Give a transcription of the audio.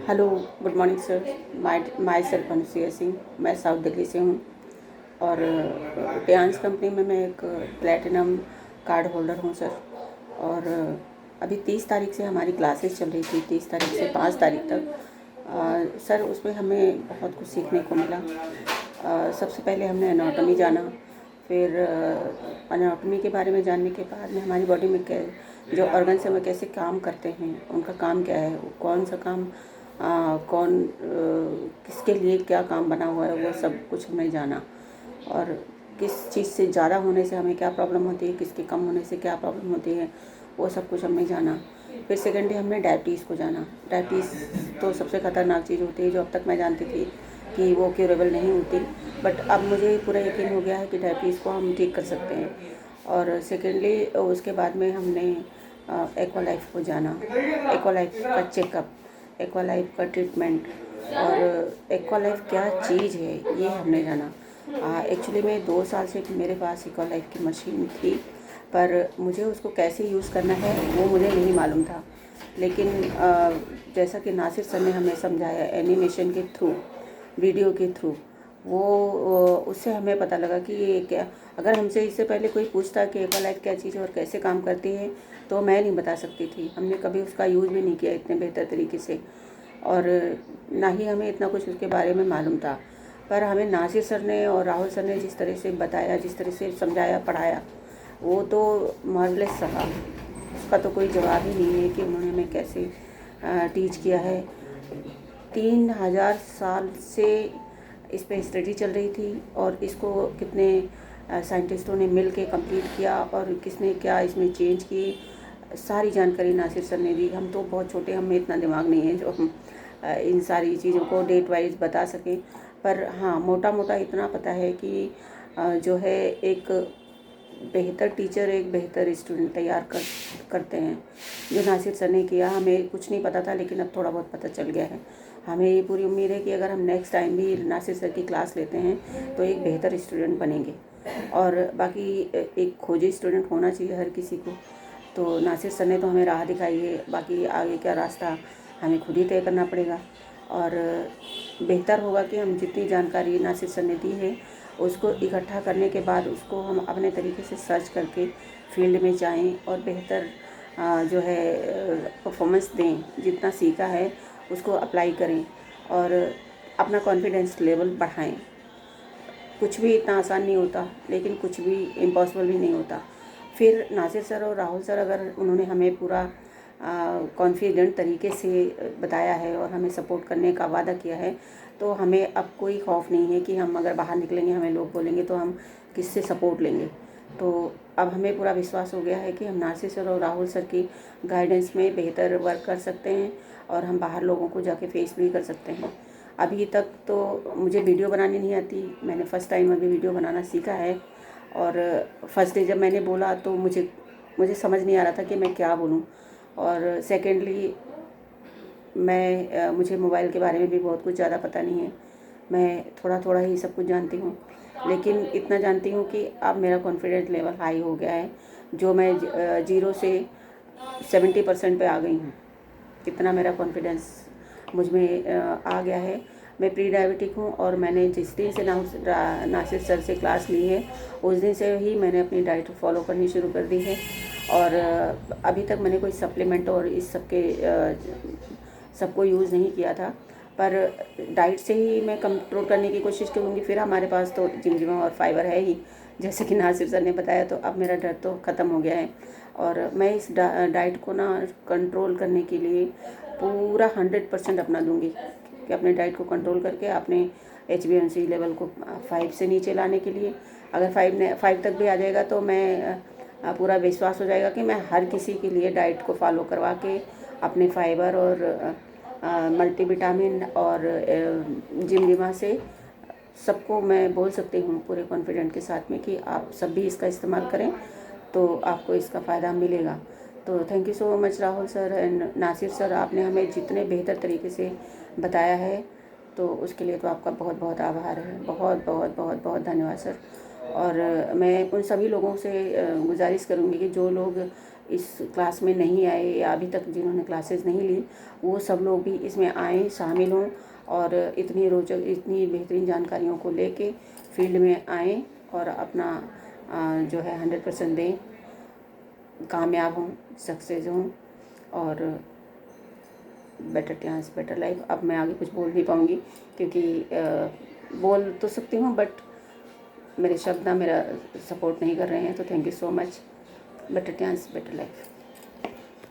Hello, good morning sir. My self Anusuiya Singh. मैं south Delhi से हूँ और डियांस कंपनी में मैं एक प्लेटिनम कार्ड होल्डर हूँ सर। और अभी 30 तारीख से हमारी क्लासेस चल रही थी, 30 तारीख से 5 तारीख तक। सर उसमें हमें बहुत कुछ सीखने को मिला। सबसे पहले हमने एनाटॉमी जाना, फिर एनाटॉमी के बारे में जानने के बाद में हमारी बॉडी में जो ऑर्गन्स हैं वो कैसे काम करते हैं, उनका काम क्या है, कौन सा काम किसके लिए क्या काम बना हुआ है, वो सब कुछ हमने जाना। और किस चीज़ से ज़्यादा होने से हमें क्या प्रॉब्लम होती है, किसके कम होने से क्या प्रॉब्लम होती है, वो सब कुछ हमने जाना। फिर सेकेंड डे हमने डायबिटीज़ को जाना। डायबिटीज़ तो सबसे ख़तरनाक चीज़ होती है, जो अब तक मैं जानती थी कि वो क्यूरेबल नहीं होती, बट अब मुझे पूरा यकीन हो गया है कि डायबिटीज़ को हम ठीक कर सकते हैं। और सेकेंडली उसके बाद में हमने एक्वालाइफ को जाना, एक्वालाइफ का चेकअप, एक्वालाइफ का ट्रीटमेंट और एक्वालाइफ क्या चीज़ है ये हमने जाना। एक्चुअली में 2 साल से मेरे पास एक्वालाइफ की मशीन थी, पर मुझे उसको कैसे यूज़ करना है वो मुझे नहीं मालूम था। लेकिन जैसा कि नासिर सर ने हमें समझाया एनिमेशन के थ्रू, वीडियो के थ्रू, वो उससे हमें पता लगा कि ये क्या। अगर हमसे इससे पहले कोई पूछता कि एक्वालाइफ क्या चीज़ है और कैसे काम करती है, तो मैं नहीं बता सकती थी। हमने कभी उसका यूज़ भी नहीं किया इतने बेहतर तरीके से, और ना ही हमें इतना कुछ उसके बारे में मालूम था। पर हमें नासिर सर ने और राहुल सर ने जिस तरह से बताया, जिस तरह से समझाया, पढ़ाया, वो तो मार्वलेस रहा। उसका तो कोई जवाब ही नहीं है कि उन्होंने हमें कैसे टीच किया है। 3000 साल से इस पे स्टडी चल रही थी और इसको कितने साइंटिस्टों ने मिल के कम्प्लीट किया और किसने क्या इसमें चेंज की, सारी जानकारी नासिर सर ने दी। हम तो बहुत छोटे, हमें इतना दिमाग नहीं है जो हम इन सारी चीज़ों को डेट वाइज बता सकें। पर हाँ, मोटा मोटा इतना पता है कि जो है एक बेहतर टीचर एक बेहतर स्टूडेंट तैयार करते हैं, जो नासिर सर ने किया। हमें कुछ नहीं पता था, लेकिन अब थोड़ा बहुत पता चल गया है। हमें ये पूरी उम्मीद है कि अगर हम नेक्स्ट टाइम भी नासिर सर की क्लास लेते हैं तो एक बेहतर स्टूडेंट बनेंगे। और बाकी एक खोजी स्टूडेंट होना चाहिए हर किसी को। तो नासिर सर ने तो हमें राह दिखाई है, बाकी आगे का रास्ता हमें खुद ही तय करना पड़ेगा। और बेहतर होगा कि हम जितनी जानकारी नासिर सर ने दी है उसको इकट्ठा करने के बाद उसको हम अपने तरीके से सर्च करके फील्ड में जाएं और बेहतर जो है परफॉर्मेंस दें। जितना सीखा है उसको अप्लाई करें और अपना कॉन्फिडेंस लेवल बढ़ाएं। कुछ भी इतना आसान नहीं होता, लेकिन कुछ भी इम्पॉसिबल भी नहीं होता। फिर नासिर सर और राहुल सर अगर उन्होंने हमें पूरा कॉन्फिडेंट तरीके से बताया है और हमें सपोर्ट करने का वादा किया है, तो हमें अब कोई खौफ नहीं है कि हम अगर बाहर निकलेंगे हमें लोग बोलेंगे तो हम किससे सपोर्ट लेंगे। तो अब हमें पूरा विश्वास हो गया है कि हम नासिर सर और राहुल सर की गाइडेंस में बेहतर वर्क कर सकते हैं और हम बाहर लोगों को जाके फेस भी कर सकते हैं। अभी तक तो मुझे वीडियो बनानी नहीं आती, मैंने फ़र्स्ट टाइम अभी वीडियो बनाना सीखा है। और फर्स्ट डे जब मैंने बोला तो मुझे समझ नहीं आ रहा था कि मैं क्या बोलूँ। और सेकेंडली मुझे मोबाइल के बारे में भी बहुत कुछ ज़्यादा पता नहीं है। मैं थोड़ा थोड़ा ही सब कुछ जानती हूँ, लेकिन इतना जानती हूँ कि अब मेरा कॉन्फिडेंस लेवल हाई हो गया है। जो मैं 0 से 70% पे आ गई हूँ। इतना मेरा कॉन्फिडेंस मुझ में आ गया है। मैं प्री डायबिटिक हूँ और मैंने जिस दिन से नासिर सर से क्लास ली है उस दिन से ही मैंने अपनी डाइट फॉलो करनी शुरू कर दी है। और अभी तक मैंने कोई सप्लीमेंट और इस सब के सबको यूज़ नहीं किया था, पर डाइट से ही मैं कंट्रोल करने की कोशिश करूँगी। फिर हमारे पास तो जिम और फाइबर है ही, जैसे कि नासिर सर ने बताया। तो अब मेरा डर तो ख़त्म हो गया है और मैं इस डाइट को ना कंट्रोल करने के लिए पूरा 100% अपना दूँगी कि अपने डाइट को कंट्रोल करके अपने HbA1c लेवल को 5 से नीचे लाने के लिए। अगर 5 तक भी आ जाएगा तो मैं पूरा विश्वास हो जाएगा कि मैं हर किसी के लिए डाइट को फॉलो करवा के अपने फाइबर और मल्टीविटामिन और जिम से सबको मैं बोल सकती हूँ पूरे कॉन्फिडेंट के साथ में कि आप सब भी इसका इस्तेमाल करें तो आपको इसका फ़ायदा मिलेगा। तो thank you so much Rahul sir and Nasir sir, आपने हमें जितने बेहतर तरीके से बताया है तो उसके लिए तो आपका बहुत बहुत आभार है। बहुत बहुत बहुत बहुत धन्यवाद सर। और मैं उन सभी लोगों से गुजारिश करूँगी कि जो लोग इस क्लास में नहीं आए या अभी तक जिन्होंने क्लासेस नहीं ली, वो सब लोग भी इसमें आएँ, शामिल हों और इतनी रोचक, इतनी बेहतरीन जानकारियों को लेके फील्ड में आएँ और अपना जो है 100% दें, कामयाब हों, सक्सेस हों और बेटर चांस बेटर लाइफ। अब मैं आगे कुछ बोल नहीं पाऊँगी क्योंकि बोल तो सकती हूँ बट मेरे शब्द ना मेरा सपोर्ट नहीं कर रहे हैं। तो thank you so much. Better chance better life.